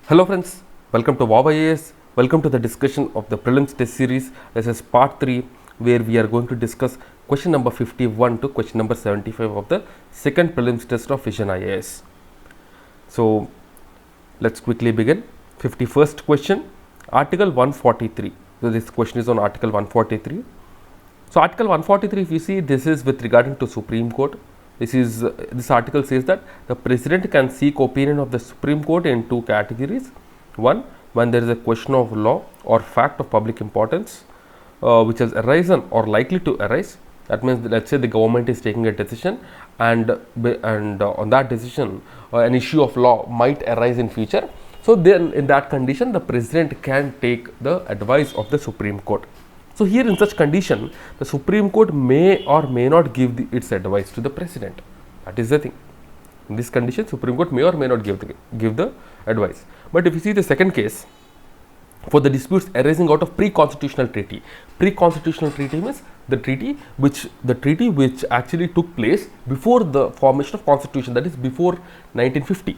Hello friends, welcome to VOW DAYS. Welcome to the discussion of the Prelims test series. This is part 3 where we are going to discuss question number 51 to question number 75 of the second Prelims test of Vision IAS. So let's quickly begin. 51st question, Article 143. So this question is on Article 143. So Article 143, if you see, this is with regarding to Supreme Court. This article says that the President can seek opinion of the Supreme Court in two categories. One, when there is a question of law or fact of public importance which has arisen or likely to arise. That means, let's say the government is taking a decision and on that decision an issue of law might arise in future. So then in that condition, the President can take the advice of the Supreme Court. So here in such condition, the Supreme Court may or may not give its advice to the President. That is the thing. In this condition, Supreme Court may or may not give the advice. But if you see the second case, for the disputes arising out of pre-constitutional treaty. Pre-constitutional treaty means the treaty which actually took place before the formation of Constitution, that is before 1950.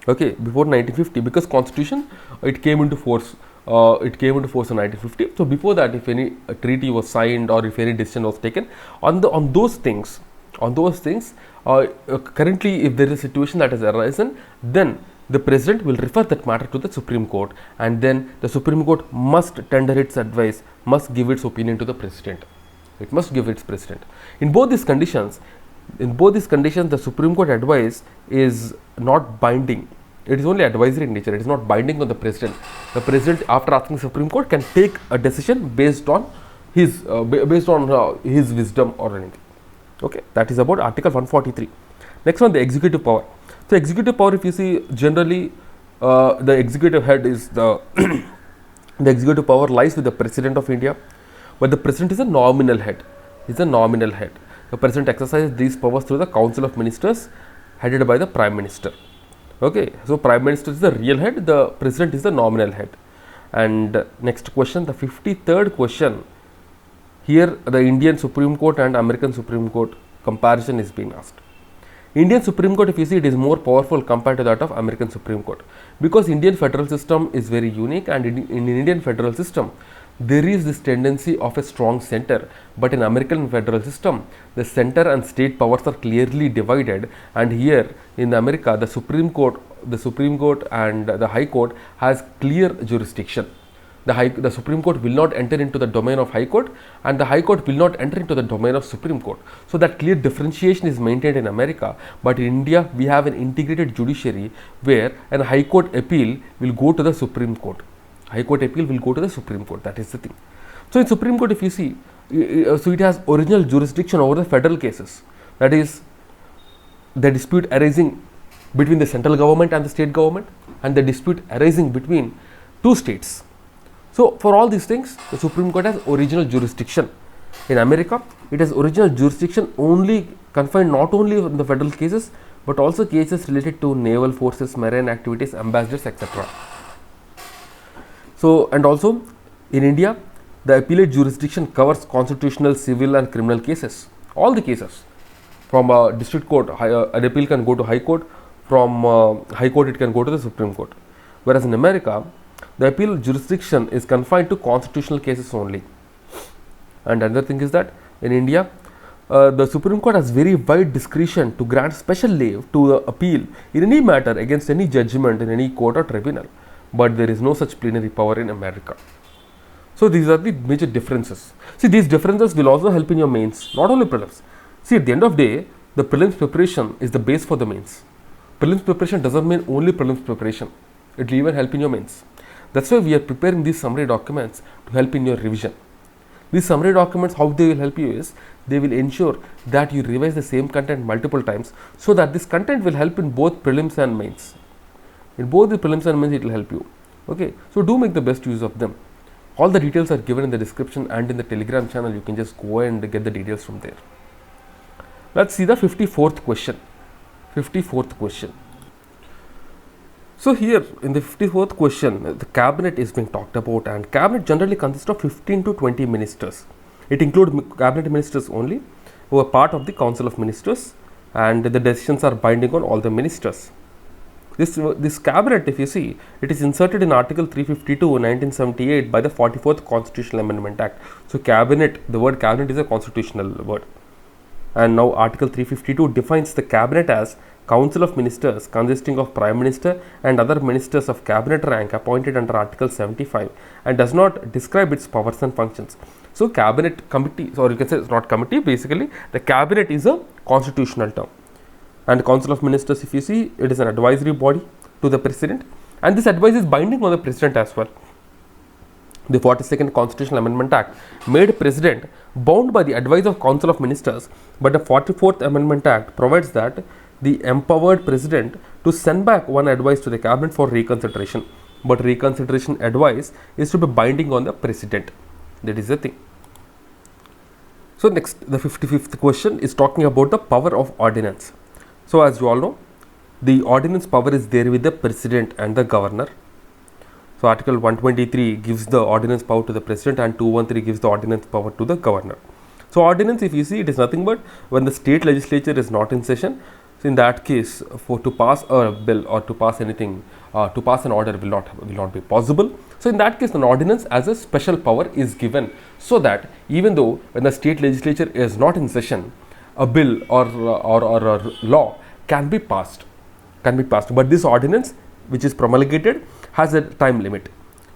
Okay, before 1950, because Constitution it came into force. It came into force in 1950. So before that, if any treaty was signed or if any decision was taken on those things, currently, if there is a situation that has arisen, then the President will refer that matter to the Supreme Court, and then the Supreme Court must tender its advice, must give its opinion to the President. It must give its President. In both these conditions, the Supreme Court advice is not binding. It is only advisory in nature. It is not binding on the President. The President, after asking Supreme Court, can take a decision based on his wisdom or anything. Okay, that is about Article 143. Next one, the executive power. So executive power, if you see, generally the executive head is the the executive power lies with the President of India, but the President is a nominal head. He is a nominal head. The President exercises these powers through the Council of Ministers, headed by the Prime Minister. Okay, so Prime Minister is the real head, the President is the nominal head. And next question, the 53rd question. Here the Indian Supreme Court and American Supreme Court comparison is being asked. Indian Supreme Court, if you see, it is more powerful compared to that of American Supreme Court, because Indian federal system is very unique, and in Indian federal system there is this tendency of a strong center, but in American federal system the center and state powers are clearly divided, and here in America the Supreme Court and the High Court has clear jurisdiction. The Supreme Court will not enter into the domain of High Court, and the High Court will not enter into the domain of Supreme Court. So that clear differentiation is maintained in America, but in India we have an integrated judiciary where an High Court appeal will go to the Supreme Court. High Court appeal will go to the Supreme Court. That is the thing. So in Supreme Court, if you see, so it has original jurisdiction over the federal cases. That is the dispute arising between the central government and the state government, and the dispute arising between two states. So for all these things, the Supreme Court has original jurisdiction. In America, it has original jurisdiction only confined not only in the federal cases, but also cases related to naval forces, marine activities, ambassadors, etc. So, and also in India, the appellate jurisdiction covers constitutional, civil and criminal cases. All the cases. From a district court, an appeal can go to High Court. From High Court, it can go to the Supreme Court. Whereas in America, the appeal jurisdiction is confined to constitutional cases only. And another thing is that in India, the Supreme Court has very wide discretion to grant special leave to appeal in any matter against any judgment in any court or tribunal. But there is no such plenary power in America. So these are the major differences. See, these differences will also help in your mains, not only prelims. See, at the end of the day, the prelims preparation is the base for the mains. Prelims preparation doesn't mean only prelims preparation. It will even help in your mains. That's why we are preparing these summary documents to help in your revision. These summary documents, how they will help you is, they will ensure that you revise the same content multiple times, so that this content will help in both prelims and mains. In both the prelims and mains, it will help you. Okay, so do make the best use of them. All the details are given in the description and in the Telegram channel. You can just go and get the details from there. Let's see the 54th question. 54th question. So here in the 54th question, the cabinet is being talked about, and cabinet generally consists of 15 to 20 ministers. It includes cabinet ministers only, who are part of the Council of Ministers, and the decisions are binding on all the ministers. This cabinet, if you see, it is inserted in Article 352 1978 by the 44th Constitutional Amendment Act. So cabinet, the word cabinet is a constitutional word. And now Article 352 defines the cabinet as Council of Ministers consisting of Prime Minister and other ministers of cabinet rank appointed under Article 75, and does not describe its powers and functions. So cabinet committee, or you can say it's not committee, basically the cabinet is a constitutional term. And Council of Ministers, if you see, it is an advisory body to the President, and this advice is binding on the President as well. The 42nd Constitutional Amendment Act made President bound by the advice of Council of Ministers, but the 44th Amendment Act provides that the empowered President to send back one advice to the Cabinet for reconsideration, but reconsideration advice is to be binding on the President. That is the thing. So next, the 55th question is talking about the power of ordinance. So as you all know, the ordinance power is there with the President and the Governor. So Article 123 gives the ordinance power to the President, and 213 gives the ordinance power to the Governor. So ordinance, if you see, it is nothing but when the state legislature is not in session. So in that case, for to pass a bill or to pass anything, to pass an order will not be possible. So in that case, an ordinance as a special power is given, so that even though when the state legislature is not in session, a bill or a law can be passed. But this ordinance, which is promulgated, has a time limit.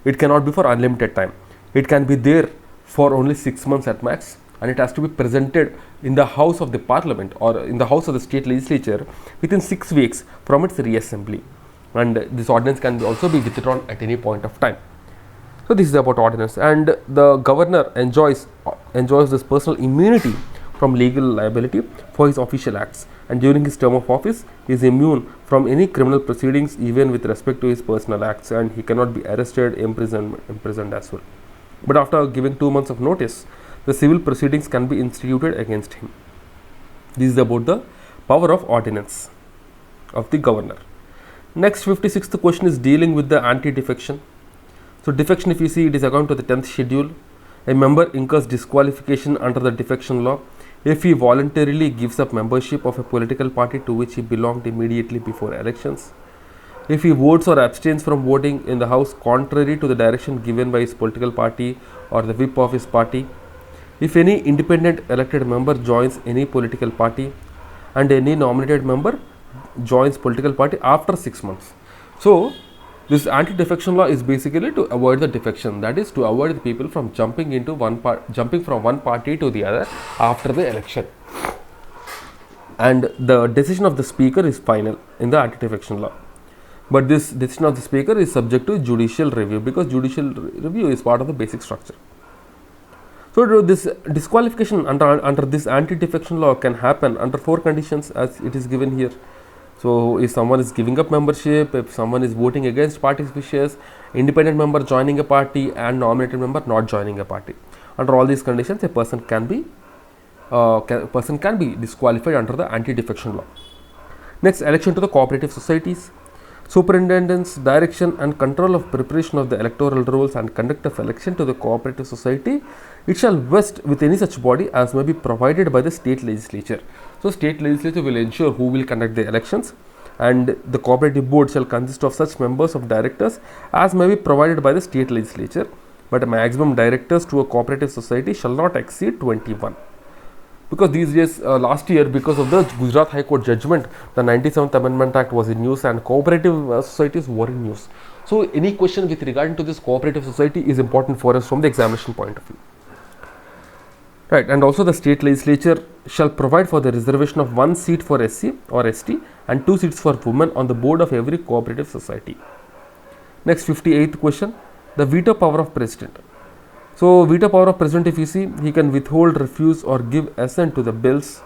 It cannot be for unlimited time. It can be there for only 6 months at max, and it has to be presented in the House of the Parliament or in the House of the State Legislature within 6 weeks from its reassembly. And this ordinance can also be withdrawn at any point of time. So this is about ordinance, and the Governor enjoys this personal immunity from legal liability for his official acts, and during his term of office he is immune from any criminal proceedings even with respect to his personal acts, and he cannot be arrested, imprisoned as well. But after giving 2 months of notice, the civil proceedings can be instituted against him. This is about the power of ordinance of the Governor. Next, 56th question is dealing with the anti-defection. So defection, if you see, it is according to the 10th schedule. A member incurs disqualification under the defection law if he voluntarily gives up membership of a political party to which he belonged immediately before elections, if he votes or abstains from voting in the House contrary to the direction given by his political party or the whip of his party, if any independent elected member joins any political party, and any nominated member joins political party after 6 months. So this anti-defection law is basically to avoid the defection, that is to avoid the people from jumping from one party to the other after the election. And the decision of the speaker is final in the anti-defection law. But this decision of the speaker is subject to judicial review, because judicial review is part of the basic structure. So this disqualification under this anti-defection law can happen under 4 conditions as it is given here. So if someone is giving up membership, if someone is voting against party's wishes, independent member joining a party, and nominated member not joining a party. Under all these conditions, a person can be disqualified under the anti-defection law. Next, election to the cooperative societies. Superintendence, direction and control of preparation of the electoral rolls and conduct of election to the cooperative society, it shall vest with any such body as may be provided by the state legislature. So state legislature will ensure who will conduct the elections, and the cooperative board shall consist of such members of directors as may be provided by the state legislature, but a maximum directors to a cooperative society shall not exceed 21. Because these days, last year, because of the Gujarat High Court judgment, the 97th Amendment Act was in news, and cooperative societies were in news. So any question with regard to this cooperative society is important for us from the examination point of view. Right, and also the state legislature shall provide for the reservation of 1 seat for SC or ST and 2 seats for women on the board of every cooperative society. Next, 58th question, the veto power of president. So veto power of president, if you see, he can withhold, refuse or give assent to the bills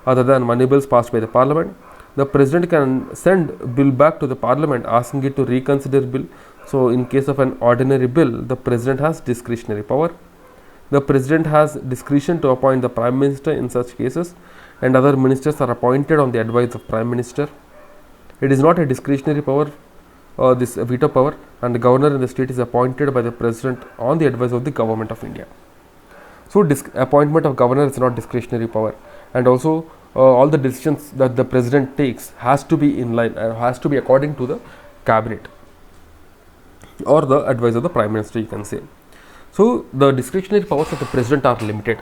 other than money bills passed by the parliament. The president can send bill back to the parliament asking it to reconsider bill. So in case of an ordinary bill, the president has discretionary power. The president has discretion to appoint the prime minister in such cases, and other ministers are appointed on the advice of prime minister. It is not a discretionary power, this veto power, and the governor in the state is appointed by the president on the advice of the government of India. So appointment of governor is not discretionary power, and also all the decisions that the president takes has to be in line, has to be according to the cabinet or the advice of the prime minister, you can say. So the discretionary powers of the president are limited.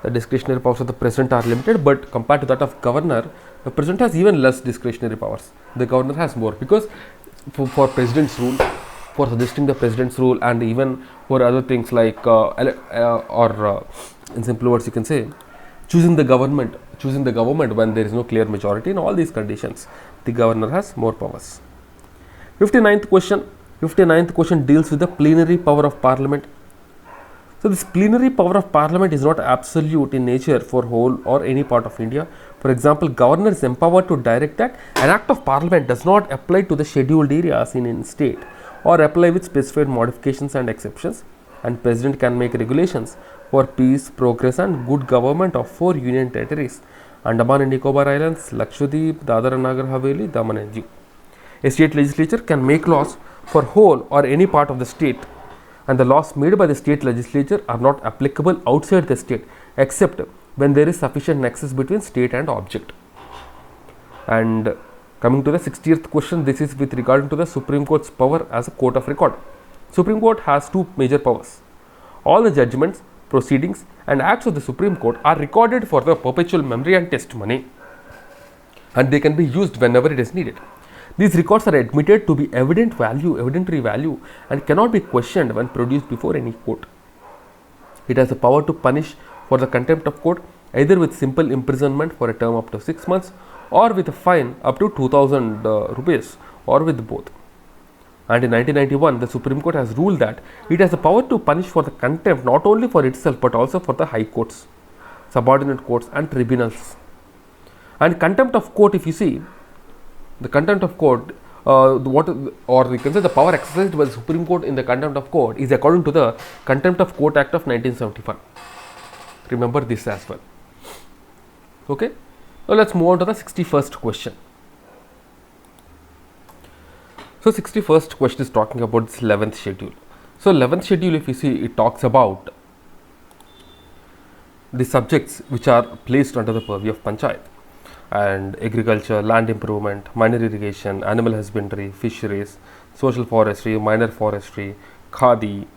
The discretionary powers of the president are limited, but compared to that of governor, the president has even less discretionary powers. The governor has more, because for president's rule, for suggesting the president's rule, and even for other things like in simple words, you can say choosing the government when there is no clear majority. In all these conditions, the governor has more powers. 59th question deals with the plenary power of parliament. So this plenary power of parliament is not absolute in nature for whole or any part of India. For example, governor is empowered to direct that an act of parliament does not apply to the scheduled areas in state, or apply with specified modifications and exceptions, and president can make regulations for peace, progress and good government of 4 union territories: Andaman and Nicobar Islands, Lakshadweep, Dadar and Nagar Haveli, Daman and Diu. A state legislature can make laws for whole or any part of the state, and the laws made by the state legislature are not applicable outside the state except when there is sufficient nexus between state and object. And coming to the 60th question, this is with regard to the Supreme Court's power as a court of record. Supreme Court has 2 major powers. All the judgments, proceedings and acts of the Supreme Court are recorded for the perpetual memory and testimony, and they can be used whenever it is needed. These records are admitted to be evidentiary value, and cannot be questioned when produced before any court. It has the power to punish for the contempt of court either with simple imprisonment for a term up to 6 months, or with a fine up to 2000 rupees, or with both. And in 1991, the Supreme Court has ruled that it has the power to punish for the contempt not only for itself but also for the high courts, subordinate courts and tribunals. And contempt of court, if you see, the contempt of court, you can say the power exercised by the Supreme Court in the contempt of court is according to the Contempt of Court Act of 1975. Remember this as well. Okay. Now let's move on to the 61st question. So 61st question is talking about this 11th schedule. So 11th schedule, if you see, it talks about the subjects which are placed under the purview of panchayat, and agriculture, land improvement, minor irrigation, animal husbandry, fisheries, social forestry, minor forestry, khadi,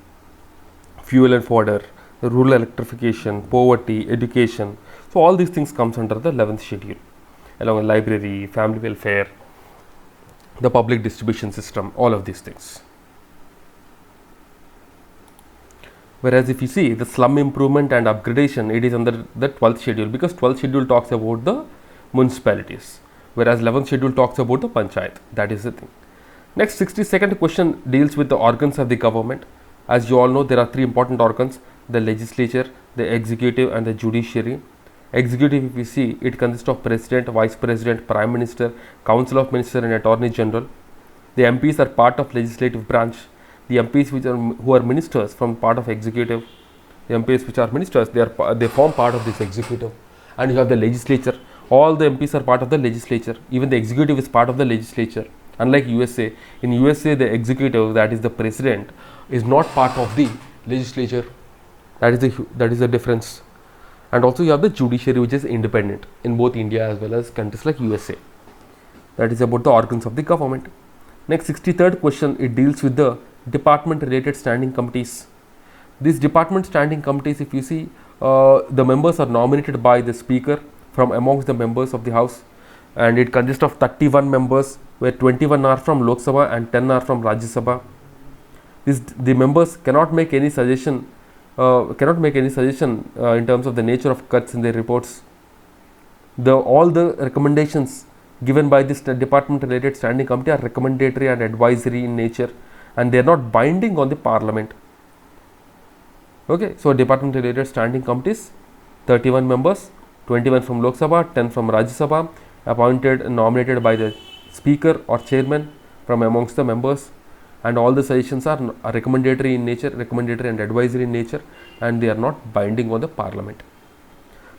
fuel and fodder, rural electrification, poverty, education. So all these things comes under the 11th schedule, along with library, family welfare, the public distribution system, all of these things. Whereas if you see the slum improvement and upgradation, it is under the 12th schedule, because 12th schedule talks about the municipalities, whereas 11th schedule talks about the panchayat. That is the thing. Next, 62nd question deals with the organs of the government. As you all know, there are 3 important organs: the legislature, the executive and the judiciary. Executive, if you see, it consists of president, vice president, prime minister, council of ministers and attorney general. The MPs are part of legislative branch. The MPs who are ministers from part of executive. The MPs which are ministers, they form part of this executive. And you have the legislature. All the MPs are part of the legislature. Even the executive is part of the legislature. Unlike USA, in USA the executive, that is the president, is not part of the legislature. That is the difference. And also you have the judiciary, which is independent in both India as well as countries like USA. That is about the organs of the government. Next, 63rd question, it deals with the department related standing committees. These department standing committees, if you see, the members are nominated by the speaker from amongst the members of the house, and it consists of 31 members, where 21 are from Lok Sabha and 10 are from Rajya Sabha. The members cannot make any suggestion in terms of the nature of cuts in their reports. All the recommendations given by this department related standing committee are recommendatory and advisory in nature, and they are not binding on the parliament. Okay, so department related standing committees, 31 members, 21 from Lok Sabha, 10 from Rajya Sabha, appointed and nominated by the speaker or chairman from amongst the members, and all the suggestions are recommendatory in nature, recommendatory and advisory in nature, and they are not binding on the parliament.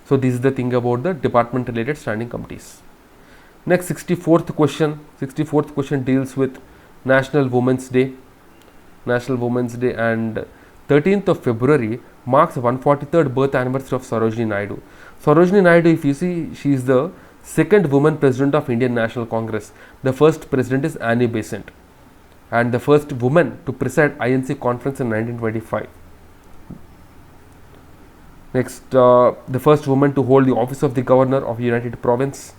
So this is the thing about the department related standing committees. Next, 64th question deals with National Women's Day. And 13th of February marks 143rd birth anniversary of Sarojini Naidu. Sarojini Naidu, if you see, she is the second woman president of Indian National Congress. The first president is Annie Besant, and the first woman to preside INC conference in 1925. Next, the first woman to hold the office of the governor of United Province.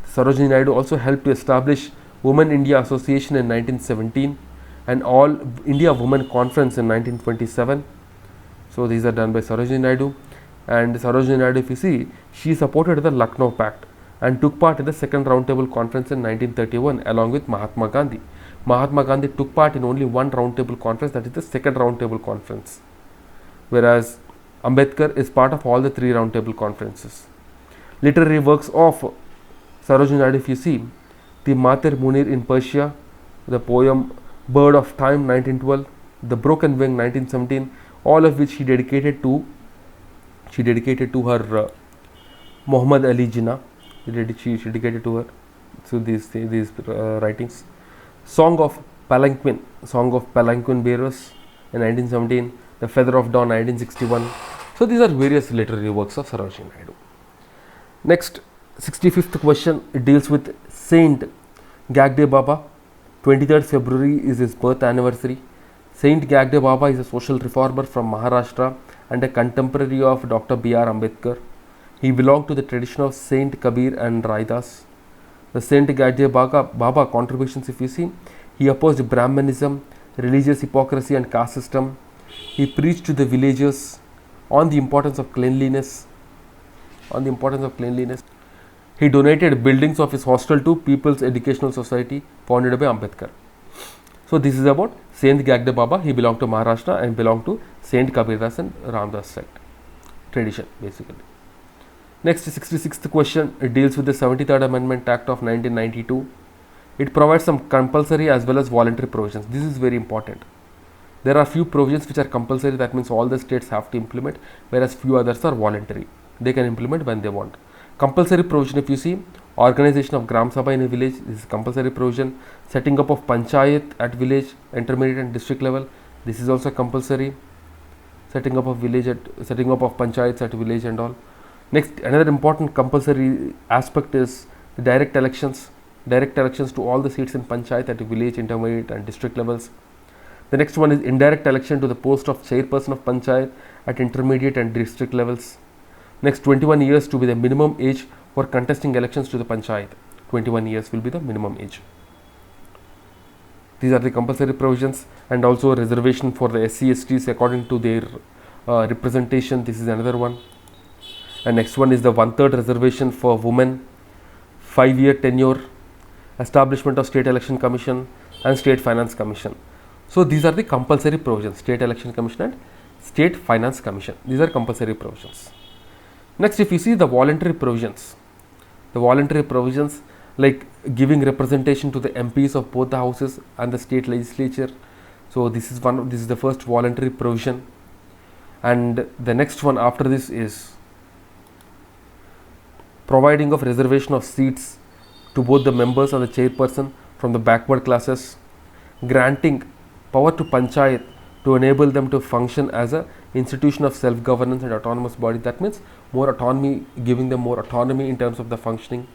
Sarojini Naidu also helped to establish Women India Association in 1917 and All India Women Conference in 1927. So these are done by Sarojini Naidu. And Sarojini Naidu, if you see, she supported the Lucknow Pact and took part in the second roundtable conference in 1931 along with Mahatma Gandhi. Mahatma Gandhi took part in only one roundtable conference, that is the second roundtable conference, whereas Ambedkar is part of all the three roundtable conferences. Literary works of Sarojini Naidu, if you see, the Mater Munir in Persia, the poem Bird of Time 1912, the Broken Wing 1917, all of which she dedicated to her Muhammad Ali Jinnah. She dedicated to her. So these writings. Song of Palanquin Bearers in 1917, The Feather of Dawn 1961. So these are various literary works of Sarojini Naidu. Next, 65th question, it deals with Saint Gagde Baba. 23rd February is his birth anniversary. Saint Gagde Baba is a social reformer from Maharashtra and a contemporary of Dr. B.R. Ambedkar. He belonged to the tradition of Saint Kabir and Raidas. The Saint Gagde Baba contributions, if you see, he opposed Brahmanism, religious hypocrisy and caste system. He preached to the villagers on the importance of cleanliness. He donated buildings of his hostel to People's Educational Society founded by Ambedkar. So this is about Saint Gagde Baba. He belonged to Maharashtra and belonged to Saint Kabirdas and Ramdas sect tradition basically. Next, 66th question, it deals with the 73rd Amendment Act of 1992. It provides some compulsory as well as voluntary provisions. This is very important. There are few provisions which are compulsory, that means all the states have to implement, whereas few others are voluntary. They can implement when they want. Compulsory provision, if you see, organization of Gram Sabha in a village, this is compulsory provision. Setting up of Panchayat at village, intermediate and district level, this is also compulsory. Setting up of panchayats at village and all. Next, another important compulsory aspect is the direct elections to all the seats in panchayat at village, intermediate and district levels. The next one is indirect election to the post of chairperson of panchayat at intermediate and district levels. Next, 21 years to be the minimum age for contesting elections to the panchayat. 21 years will be the minimum age. These are the compulsory provisions, and also a reservation for the SC/STs according to their representation. This is another one. And next one is the 1/3 reservation for women, 5-year tenure, establishment of State Election Commission and State Finance Commission. So these are the compulsory provisions, State Election Commission and State Finance Commission. These are compulsory provisions. Next, if you see the voluntary provisions like giving representation to the MPs of both the houses and the state legislature. So this is the first voluntary provision. And the next one after this is providing of reservation of seats to both the members and the chairperson from the backward classes, granting power to panchayat to enable them to function as a institution of self-governance and autonomous body. That means more autonomy, giving them more autonomy in terms of the functioning.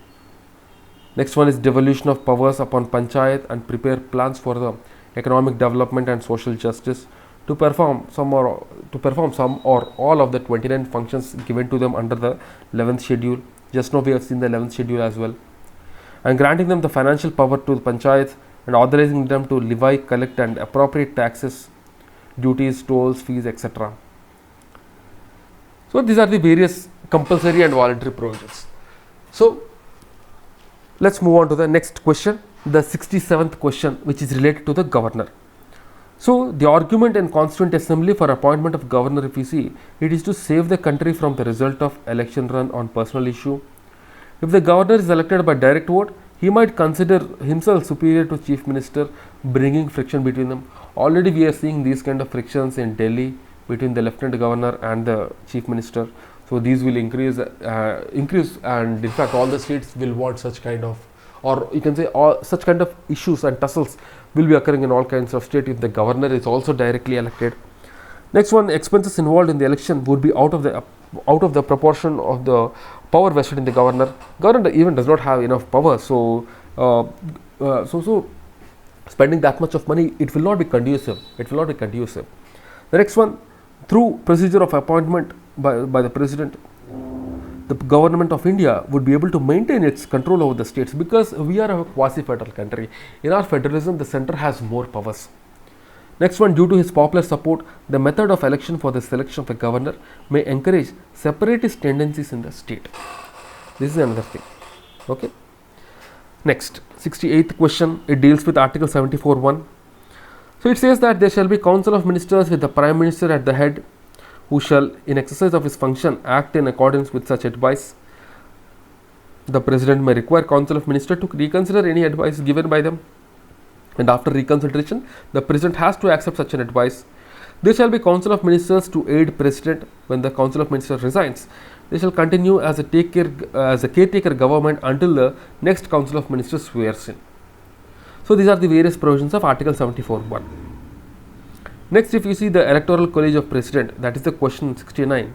Next one is devolution of powers upon panchayat and prepare plans for the economic development and social justice to perform some or all of the 29 functions given to them under the 11th schedule. Just now we have seen the 11th schedule as well. And granting them the financial power to the panchayats and authorizing them to levy, collect and appropriate taxes, duties, tolls, fees, etc. So these are the various compulsory and voluntary provisions. So let's move on to the next question, the 67th question, which is related to the governor. So the argument in Constituent Assembly for appointment of governor, if you see, it is to save the country from the result of election run on personal issue. If the governor is elected by direct vote, he might consider himself superior to chief minister, bringing friction between them. Already we are seeing these kind of frictions in Delhi between the lieutenant governor and the chief minister. So these will increase, and in fact all the states will want such kind of, or you can say all such kind of issues and tussles will be occurring in all kinds of states if the governor is also directly elected. Next one, expenses involved in the election would be out of the proportion of the power vested in the governor. Governor even does not have enough power, so spending that much of money, it will not be conducive. It will not be conducive. The next one, through procedure of appointment by the president, the government of India would be able to maintain its control over the states, because we are a quasi-federal country. In our federalism, the center has more powers. Next one, due to his popular support, the method of election for the selection of the governor may encourage separatist tendencies in the state. This is another thing. Okay. Next, 68th question, it deals with Article 74(1). So it says that there shall be council of ministers with the prime minister at the head, who shall, in exercise of his function, act in accordance with such advice. The president may require council of ministers to reconsider any advice given by them, and after reconsideration, the president has to accept such an advice. There shall be council of ministers to aid president when the council of ministers resigns. They shall continue as a caretaker government until the next council of ministers swears in. So these are the various provisions of Article 74(1). Next, if you see the electoral college of president, that is the question 69.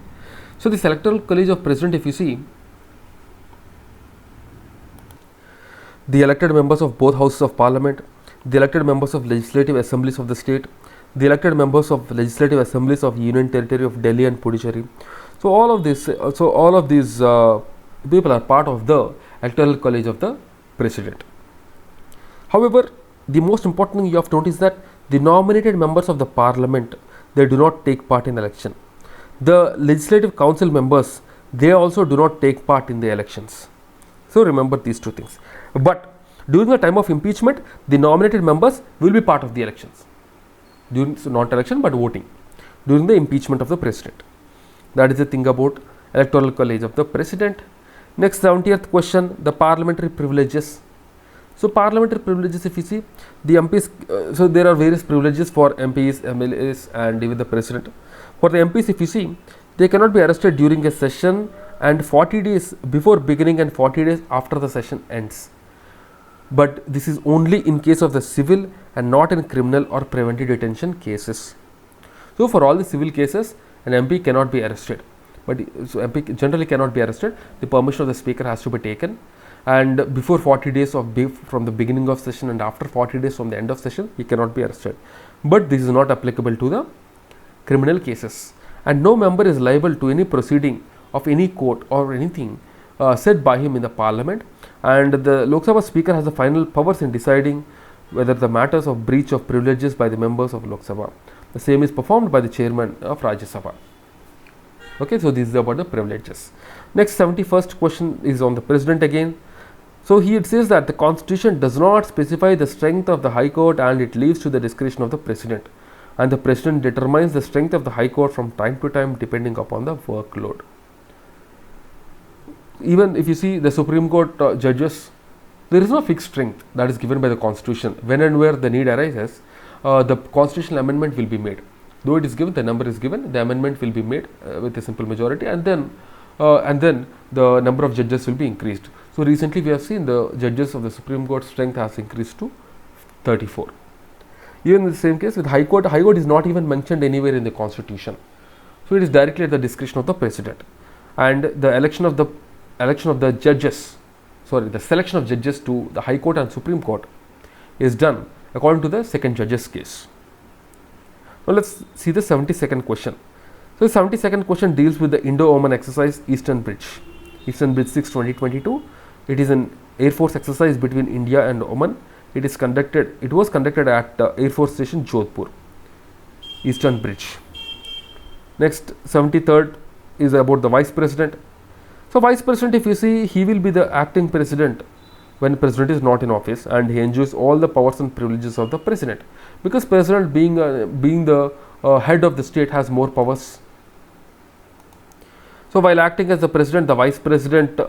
So this electoral college of president, if you see, the elected members of both houses of parliament, the elected members of legislative assemblies of the state, the elected members of legislative assemblies of Union Territory of Delhi and Puducherry. So all of these people are part of the electoral college of the president. However, the most important thing you have to notice that the nominated members of the parliament, they do not take part in election. The legislative council members, they also do not take part in the elections. So remember these two things. But during the time of impeachment, the nominated members will be part of the elections. Not election, but voting during the impeachment of the president. That is the thing about electoral college of the president. Next, 70th question, the parliamentary privileges. So parliamentary privileges, if you see, the MPs, so there are various privileges for MPs, MLAs and even the president. For the MPs, if you see, they cannot be arrested during a session and 40 days before beginning and 40 days after the session ends. But this is only in case of the civil and not in criminal or preventive detention cases. So for all the civil cases, an MP cannot be arrested. But so MP generally cannot be arrested. The permission of the speaker has to be taken, and before 40 days from the beginning of session and after 40 days from the end of session, he cannot be arrested. But this is not applicable to the criminal cases, and no member is liable to any proceeding of any court or anything said by him in the parliament, and the Lok Sabha speaker has the final powers in deciding whether the matters of breach of privileges by the members of Lok Sabha. The same is performed by the chairman of Rajya Sabha. Okay, so this is about the privileges. Next, 71st question is on the president again. So here it says that the constitution does not specify the strength of the High Court and it leaves to the discretion of the president, and the president determines the strength of the High Court from time to time depending upon the workload. Even if you see the Supreme Court judges, there is no fixed strength that is given by the constitution. When and where the need arises, the constitutional amendment will be made. Though it is given, the number is given, the amendment will be made with a simple majority, and then the number of judges will be increased. So recently we have seen the judges of the Supreme Court strength has increased to 34. Even in the same case with High Court is not even mentioned anywhere in the constitution. So it is directly at the discretion of the president, and the the selection of judges to the High Court and Supreme Court is done according to the second judge's case. Now let's see the 72nd question. So the 72nd question deals with the Indo-Oman exercise Eastern Bridge 6/2022. It is an Air Force exercise between India and Oman. It was conducted at Air Force Station Jodhpur. Eastern Bridge. Next, 73rd is about the Vice President. So Vice President, if you see, he will be the acting President when the President is not in office, and he enjoys all the powers and privileges of the President, because President being the head of the state has more powers. So while acting as the President, the Vice President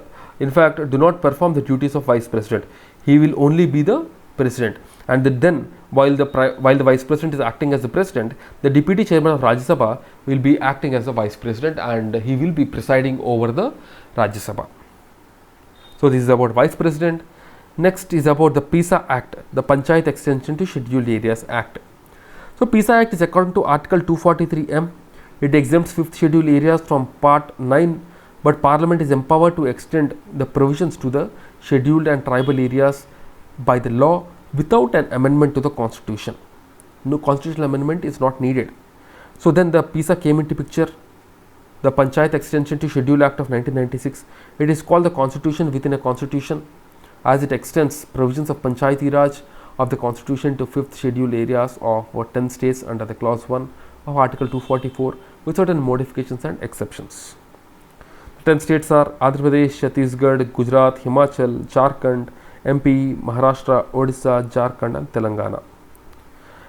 in fact do not perform the duties of Vice President. He will only be the President, and then while the Vice President is acting as the President, the Deputy Chairman of Rajya Sabha will be acting as the Vice President, and he will be presiding over the Rajya Sabha. So this is about Vice President. Next is about the PISA Act, the Panchayat Extension to Scheduled Areas Act. So PISA Act is according to Article 243M. It exempts 5th schedule areas from Part 9, but Parliament is empowered to extend the provisions to the scheduled and tribal areas by the law without an amendment to the constitution. No constitutional amendment is not needed. So then the PISA came into picture. The Panchayat Extension to Schedule Act of 1996. It is called the Constitution within a Constitution, as it extends provisions of Panchayati Raj of the Constitution to 5th schedule areas of 10 states under the Clause 1 of Article 244 with certain modifications and exceptions. The 10 states are Andhra Pradesh, Chhattisgarh, Gujarat, Himachal, Jharkhand, MP, Maharashtra, Odisha, Jharkhand and Telangana.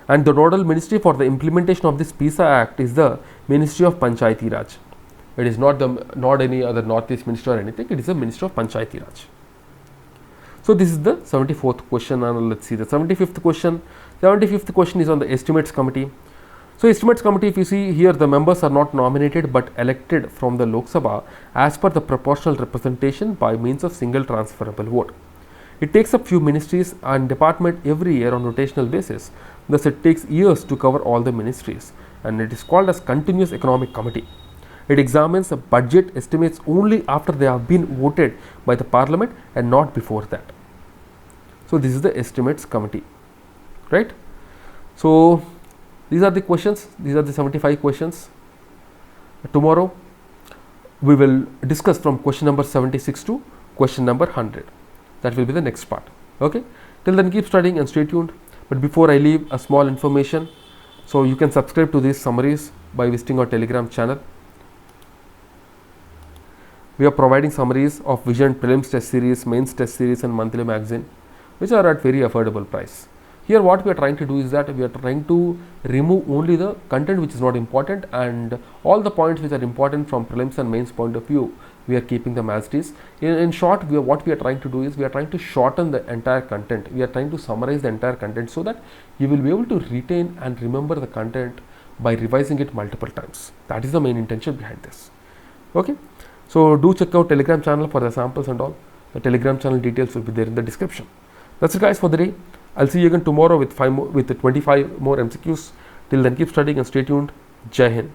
And the nodal ministry for the implementation of this PISA Act is the Ministry of Panchayati Raj. It is not any other Northeast minister or anything. It is the Ministry of Panchayati Raj. So this is the 74th question, and let's see the 75th question. 75th question is on the Estimates Committee. So Estimates Committee, if you see here, the members are not nominated but elected from the Lok Sabha as per the proportional representation by means of single transferable vote. It takes up few ministries and department every year on rotational basis. Thus it takes years to cover all the ministries, and it is called as Continuous Economic Committee. It examines the budget estimates only after they have been voted by the Parliament and not before that. So this is the Estimates Committee, right? So these are the questions. These are the 75 questions. Tomorrow we will discuss from question number 76 to question number 100. That will be the next part. Okay. Till then, keep studying and stay tuned. But before I leave, a small information. So you can subscribe to these summaries by visiting our Telegram channel. We are providing summaries of Vision Prelims Test Series, Mains Test Series and Monthly Magazine, which are at very affordable price. Here what we are trying to do is that we are trying to remove only the content which is not important, and all the points which are important from Prelims and Mains point of view, we are keeping them as it is. In short, what we are trying to do is we are trying to shorten the entire content. We are trying to summarize the entire content so that you will be able to retain and remember the content by revising it multiple times. That is the main intention behind this. Okay. So do check out Telegram channel for the samples and all. The Telegram channel details will be there in the description. That's it guys for the day. I'll see you again tomorrow with 25 more MCQs. Till then, keep studying and stay tuned. Jai Hind.